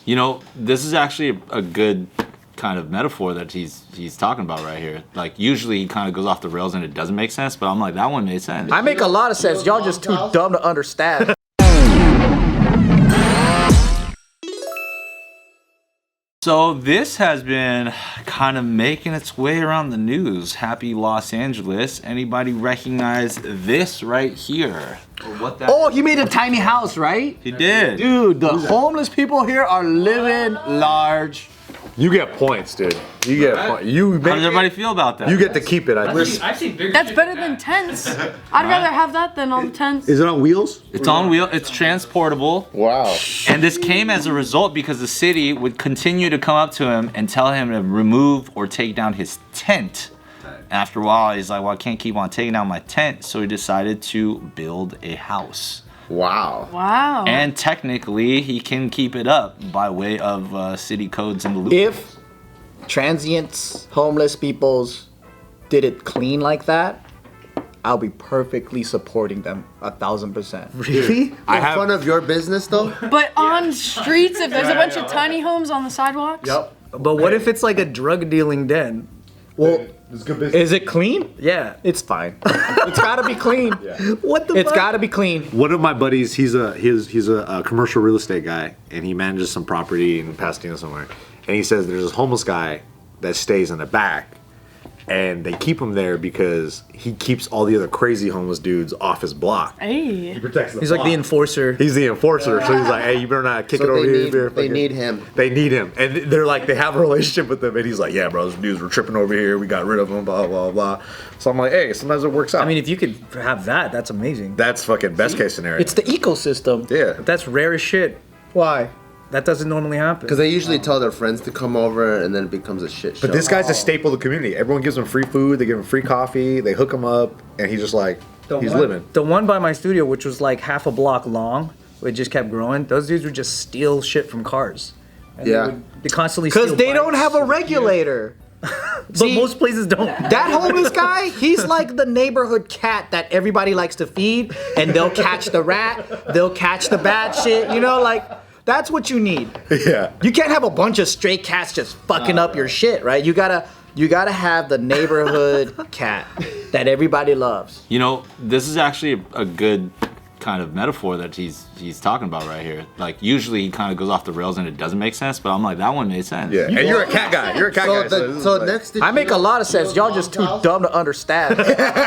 You know, this is actually a good kind of metaphor that he's talking about right here. Like, usually he kind of goes off the rails and it doesn't make sense, but I'm like, that one made sense. I make a lot of sense. Y'all just too dumb to understand. So this has been kind of making its way around the news. Happy Los Angeles. Anybody recognize this right here? Or what that Oh, you made a tiny house, right? He did. Dude, the homeless people here are living large. You get points, dude. You get points. How does everybody feel about that? You get to keep it. I've seen bigger. That's better than tents. I'd rather have that than all the tents. Is it on wheels? It's on wheel. It's transportable. Wow. And this came as a result because the city would continue to come up to him and tell him to remove or take down his tent. After a while, he's like, well, I can't keep on taking down my tent. So he decided to build a house. Wow. Wow. And technically, he can keep it up by way of city codes and the loop. If transients, homeless peoples did it clean like that, I'll be perfectly supporting them 1,000%. Really? In front of your business, though? But on streets, if there's a bunch of tiny homes on the sidewalks? Yep. But what if it's like a drug dealing den? Well, It's good business. is it clean? Yeah. It's fine. It's gotta be clean. What the It's fuck? gotta be clean. One of my buddies, he's a commercial real estate guy, and he manages some property in Pasadena somewhere. And he says there's this homeless guy that stays in the back, and they keep him there because he keeps all the other crazy homeless dudes off his block. Hey. He protects the He's like the enforcer. He's the enforcer, so he's like, hey, you better not kick it over here. They need him. They need him. And they're like, they have a relationship with him, and he's like, yeah, bro, those dudes were tripping over here. We got rid of them, blah, blah, blah. So I'm like, hey, sometimes it works out. I mean, if you could have that, that's amazing. that's fucking best case scenario. It's the ecosystem. yeah. That's rare as shit. Why? That doesn't normally happen. Because they usually tell their friends to come over, and then it becomes a shit show. But this guy's a staple of the community. Everyone gives him free food. They give him free coffee. They hook him up, and he's just like, he's living. The one by my studio, which was like half a block long, it just kept growing. Those dudes would just steal shit from cars. And Yeah. They constantly Because steal they don't bikes. have a regulator. But See, most places don't. That homeless guy, he's like the neighborhood cat that everybody likes to feed, and they'll catch the rat, they'll catch the bad shit, you know, like, that's what you need. Yeah. You can't have a bunch of stray cats just fucking up your shit, right? You gotta have the neighborhood cat that everybody loves. You know, this is actually a good kind of metaphor that he's talking about right here. Like, usually he kind of goes off the rails and it doesn't make sense, but I'm like, that one made sense. Yeah. And you're a cat guy. You're a cat guy. So next to I make a lot of sense. Y'all just too dumb to understand.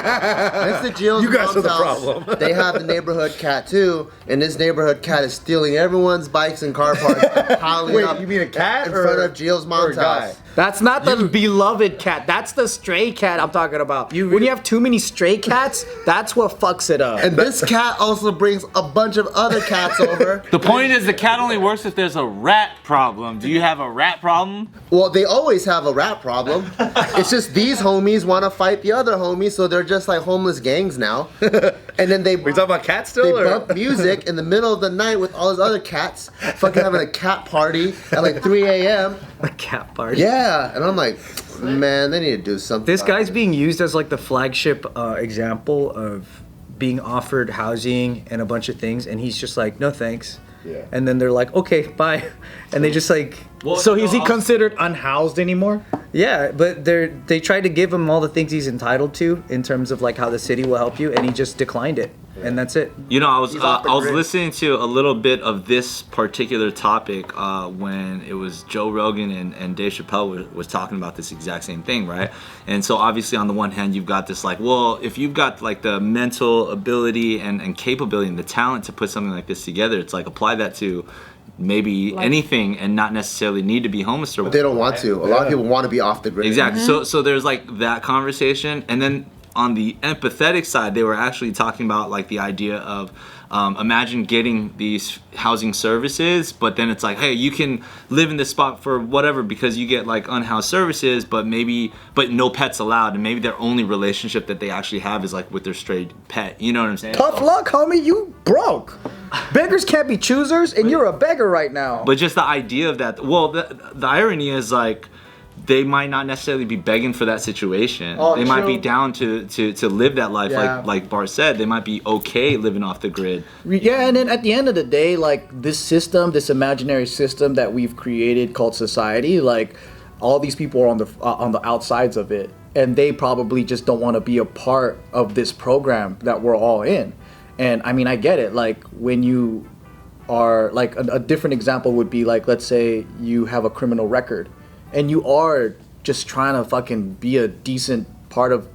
next to Jill's You guys mom's are the house, problem. they have the neighborhood cat too, and this neighborhood cat is stealing everyone's bikes and car parts and piling Wait, up you mean a cat in or- front of Jill's or a mom's guy? house. That's not the beloved cat. That's the stray cat I'm talking about. When you have too many stray cats, that's what fucks it up. And this cat also brings a bunch of other cats over. The point is, the cat only works if there's a rat problem. Do you have a rat problem? Well, they always have a rat problem. It's just these homies want to fight the other homies, so they're just like homeless gangs now. And then they We talking about cats still? they bump music in the middle of the night with all those other cats, fucking having a cat party at like 3 a.m. A cat party. Yeah, and I'm like, man, they need to do something. This about guy's it. being used as like the flagship example of being offered housing and a bunch of things, and he's just like, no thanks. Yeah. And then they're like, okay, bye. And they just like, So is he considered unhoused anymore? yeah, but they tried to give him all the things he's entitled to in terms of like how the city will help you, and he just declined it. And that's it. You know, I was off the grid. listening to a little bit of this particular topic when it was Joe Rogan and Dave Chappelle was talking about this exact same thing, right? And so obviously on the one hand, you've got this like, well, if you've got like the mental ability and capability and the talent to put something like this together, it's like apply that to maybe anything and not necessarily need to be homeless or But they don't want to. A lot of people want to be off the grid. Exactly. So there's like that conversation, and then on the empathetic side, they were actually talking about like the idea of imagine getting these housing services, but then it's like, hey, you can live in this spot for whatever because you get like unhoused services, but no pets allowed, and maybe their only relationship that they actually have is like with their stray pet. You know what I'm saying? Tough luck, homie. You broke. Beggars can't be choosers, and you're a beggar right now. But just the idea of that. Well, the irony is like, they might not necessarily be begging for that situation. Oh, they might true. be down to live that life, Yeah. like Bart said. They might be okay living off the grid. Yeah, and then at the end of the day, like this system, this imaginary system that we've created called society, like all these people are on the outsides of it, and they probably just don't want to be a part of this program that we're all in. And I mean, I get it. Like when you are like a different example would be like, let's say you have a criminal record, and you are just trying to fucking be a decent part of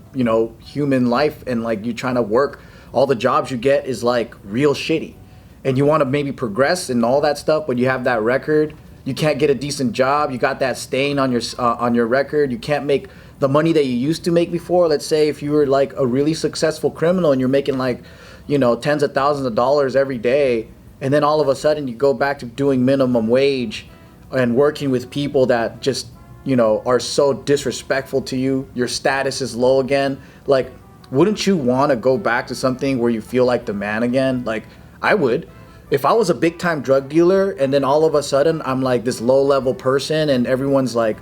human life, and like you're trying to work. All the jobs you get is like real shitty, and you want to maybe progress and all that stuff, but you have that record. You can't get a decent job. You got that stain on your record. You can't make the money that you used to make before. Let's say if you were like a really successful criminal and you're making like, tens of thousands of dollars every day, and then all of a sudden you go back to doing minimum wage and working with people that just, are so disrespectful to you. Your status is low again. Like, wouldn't you want to go back to something where you feel like the man again? Like, I would. If I was a big time drug dealer and then all of a sudden I'm like this low level person and everyone's like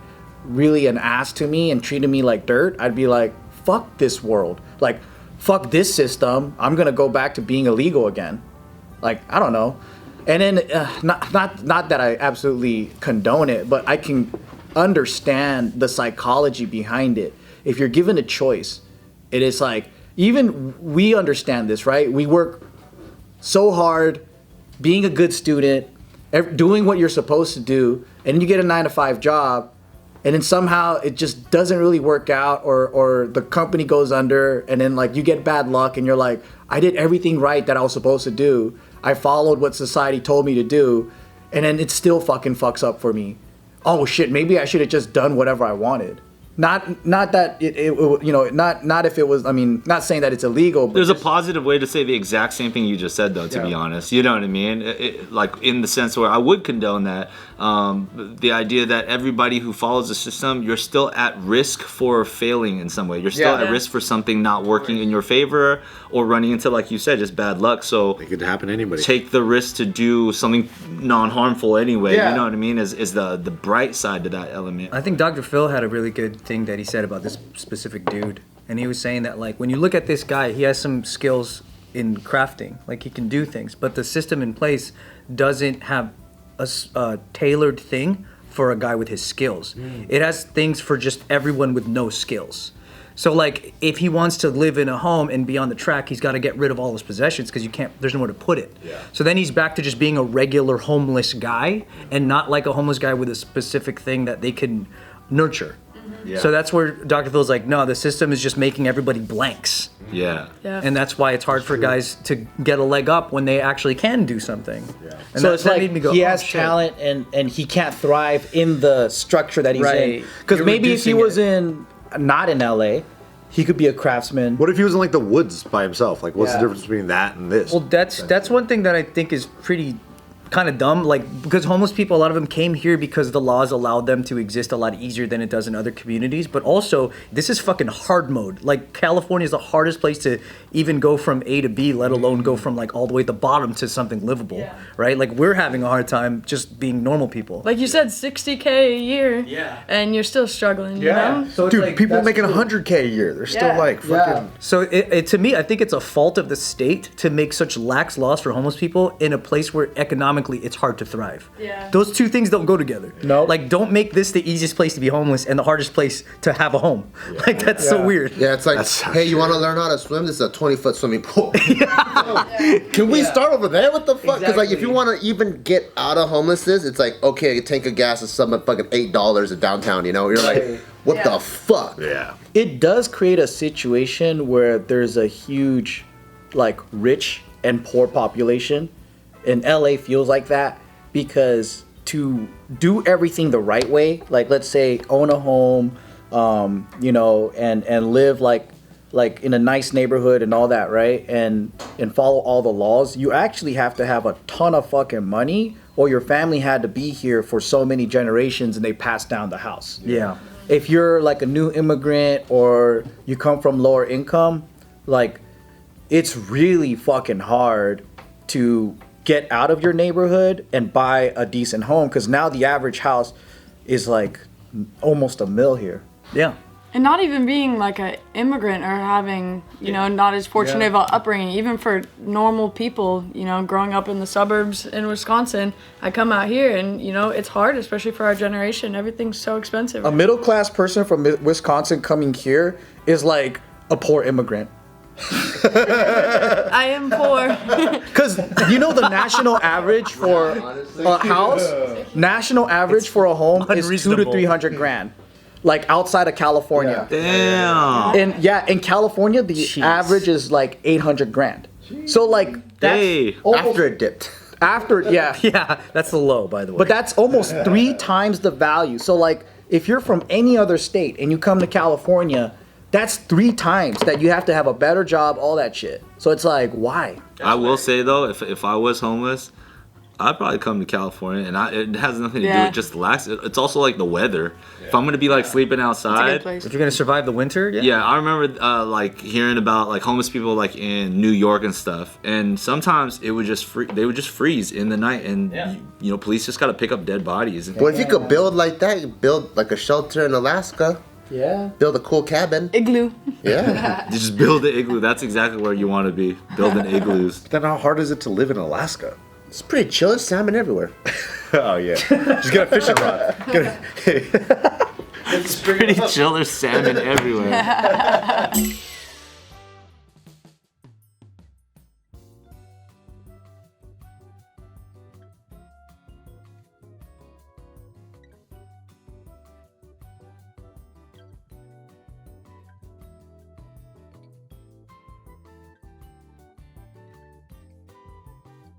really an ass to me and treating me like dirt, I'd be like, fuck this world. Like, fuck this system. I'm going to go back to being illegal again. Like, I don't know. And then not that I absolutely condone it, but I can understand the psychology behind it. If you're given a choice, it is like, even we understand this, right? We work so hard, being a good student, doing what you're supposed to do, and then you get a 9-to-5 job, and then somehow it just doesn't really work out, or the company goes under, and then like you get bad luck, and you're like, I did everything right that I was supposed to do. I followed what society told me to do, and then it still fucking fucks up for me. Oh shit, maybe I should have just done whatever I wanted. Not that not if it was. I mean, not saying that it's illegal. But There's a positive way to say the exact same thing you just said, though. To be honest, you know what I mean. Like in the sense where I would condone that. The idea that everybody who follows the system, you're still at risk for failing in some way. You're still at risk for something not working in your favor or running into, like you said, just bad luck. So It could happen to anybody. take the risk to do something non-harmful anyway. Yeah. You know what I mean? Is the bright side to that element. I think Dr. Phil had a really good thing that he said about this specific dude. And he was saying that, like, when you look at this guy, he has some skills in crafting. Like, he can do things. But the system in place doesn't have a tailored thing for a guy with his skills. It has things for just everyone with no skills. So, like, if he wants to live in a home and be on the track, he's got to get rid of all his possessions because there's nowhere to put it. Yeah. So then he's back to just being a regular homeless guy and not like a homeless guy with a specific thing that they can nurture. Yeah. So that's where Dr. Phil's like, no, the system is just making everybody blanks. Yeah. And that's why it's hard for guys to get a leg up when they actually can do something. Yeah. And So it's like made me go, he oh, has shit. talent and he can't thrive in the structure that he's Right. in. Because You're maybe if he reducing was not in LA, he could be a craftsman. What if he was in like the woods by himself? Like, what's the Yeah. difference between that and this? Well, that's one thing that I think is pretty kind of dumb. Like, because homeless people, a lot of them came here because the laws allowed them to exist a lot easier than it does in other communities. But also, this is fucking hard mode. Like, California is the hardest place to even go from A to B, let alone go from like all the way at the bottom to something livable, right? Like, we're having a hard time just being normal people. Like you said, $60K a year. Yeah. And you're still struggling, you know? So it's Dude, like, people that's making true. $100K a year. They're still Yeah. like freaking. So it to me, I think it's a fault of the state to make such lax laws for homeless people in a place where economically it's hard to thrive. Yeah. Those two things don't go together. No. Like, don't make this the easiest place to be homeless and the hardest place to have a home. Like, that's so weird. Yeah, it's like, That's- hey, you want to learn how to swim? This is a 20-foot swimming pool. Can we start over there? What the fuck? Because like, if you want to even get out of homelessness, it's like, okay, a tank of gas is something fucking $8 at downtown. You know, you're like, what the fuck? Yeah. It does create a situation where there's a huge, like, rich and poor population. And LA feels like that because to do everything the right way, like let's say own a home, and live like in a nice neighborhood and all that, right? And follow all the laws, you actually have to have a ton of fucking money, or your family had to be here for so many generations and they passed down the house. Yeah. If you're like a new immigrant or you come from lower income, like it's really fucking hard to get out of your neighborhood and buy a decent home, because now the average house is like almost $1 million here. Yeah. And not even being like an immigrant or having, you know, not as fortunate of an upbringing, even for normal people, you know, growing up in the suburbs in Wisconsin, I come out here and, you know, it's hard, especially for our generation. Everything's so expensive. A middle class person from Wisconsin coming here is like a poor immigrant. I am poor. Because you know the national average for a house, national average for a home is 200 to 300 grand. Like outside of California. Damn. And yeah, in California, the average is like 800 grand. So like that's Hey. After it dipped. after yeah. Yeah, that's the low, by the way. But that's almost 3 times the value. So like if you're from any other state and you come to California, that's 3 times that you have to have a better job, all that shit. So it's like, why? I will say though, if I was homeless, I'd probably come to California, and it has nothing to do with just the lax. It's also like the weather. If I'm gonna be like sleeping It's a good outside, place. if you're gonna survive the winter, yeah, I remember like hearing about like homeless people like in New York and stuff, and sometimes it would just they would just freeze in the night, and you know, police just gotta pick up dead bodies. Well, if you could build like that, you build like a shelter in Alaska. Yeah. Build a cool cabin. Igloo. Yeah. You just build an igloo. That's exactly where you want to be, building igloos. Then how hard is it to live in Alaska? It's pretty chill. There's salmon everywhere. Oh yeah, just get a fishing rod. It's pretty chill. There's salmon everywhere.